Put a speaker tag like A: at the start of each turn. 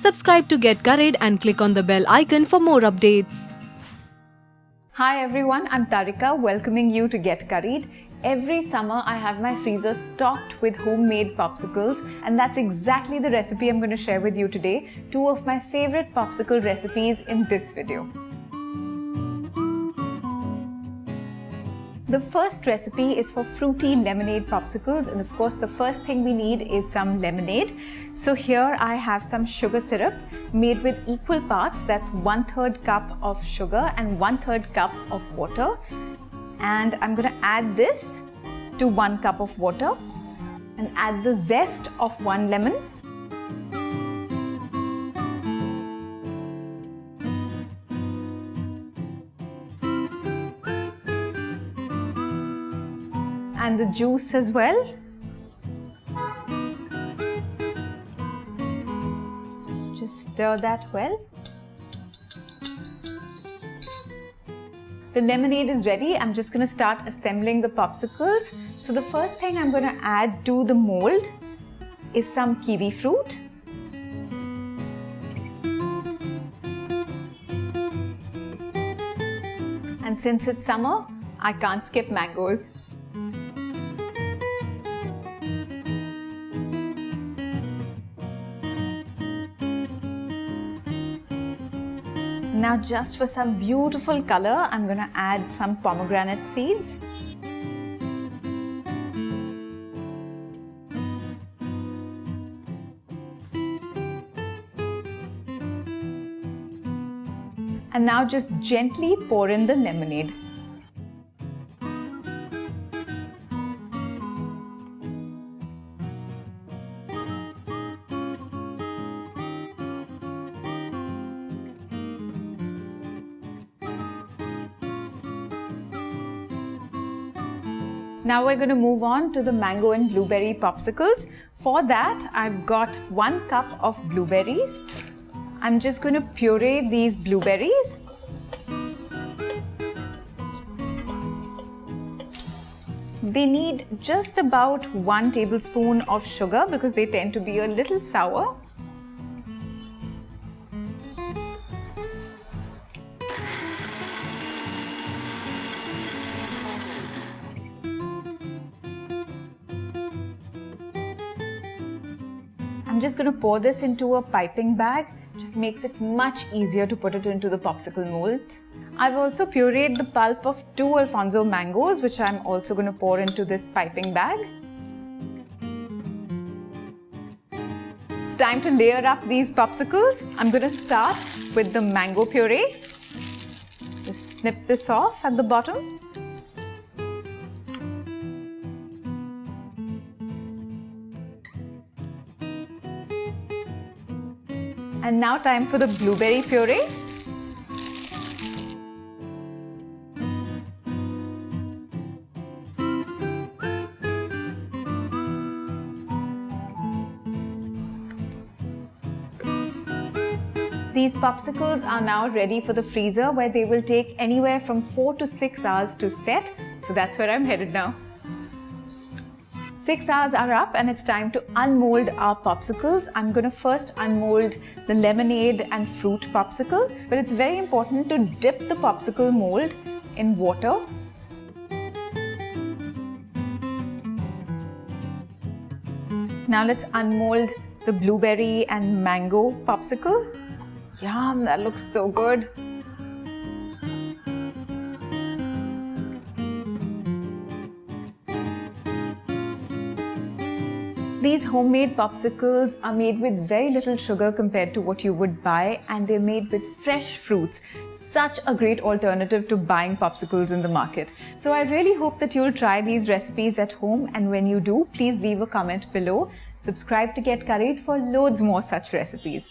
A: Subscribe to Get Curried and click on the bell icon for more updates.
B: Hi everyone, I'm Tarika welcoming you to Get Curried. Every summer I have my freezer stocked with homemade popsicles, and that's exactly the recipe I'm going to share with you today. Two of my favorite popsicle recipes in this video. The first recipe is for Fruity Lemonade Popsicles, and of course the first thing we need is some lemonade. So here I have some sugar syrup made with equal parts, that's 1/3 cup of sugar and 1/3 cup of water. And I'm going to add this to 1 cup of water and add the zest of 1 lemon. And the juice as well. Just stir that well. The lemonade is ready. I'm just going to start assembling the popsicles. So the first thing I'm going to add to the mold is some kiwi fruit. And since it's summer, I can't skip mangoes. Now just for some beautiful color, I'm going to add some pomegranate seeds. And now just gently pour in the lemonade. Now we're going to move on to the mango and blueberry popsicles. For that, I've got 1 cup of blueberries. I'm just going to puree these blueberries. They need just about 1 tablespoon of sugar because they tend to be a little sour. I'm just going to pour this into a piping bag. Just makes it much easier to put it into the popsicle mold. I've also pureed the pulp of 2 Alfonso mangoes, which I'm also going to pour into this piping bag. Time to layer up these popsicles. I'm going to start with the mango puree. Just snip this off at the bottom. And now time for the blueberry puree. These popsicles are now ready for the freezer, where they will take anywhere from 4 to 6 hours to set. So that's where I'm headed now. 6 hours are up and it's time to unmold our popsicles. I'm going to first unmold the lemonade and fruit popsicle, but it's very important to dip the popsicle mold in water. Now let's unmold the blueberry and mango popsicle. Yum, that looks so good. These homemade popsicles are made with very little sugar compared to what you would buy, and they're made with fresh fruits. Such a great alternative to buying popsicles in the market. So I really hope that you'll try these recipes at home, and when you do, please leave a comment below. Subscribe to Get Curried for loads more such recipes.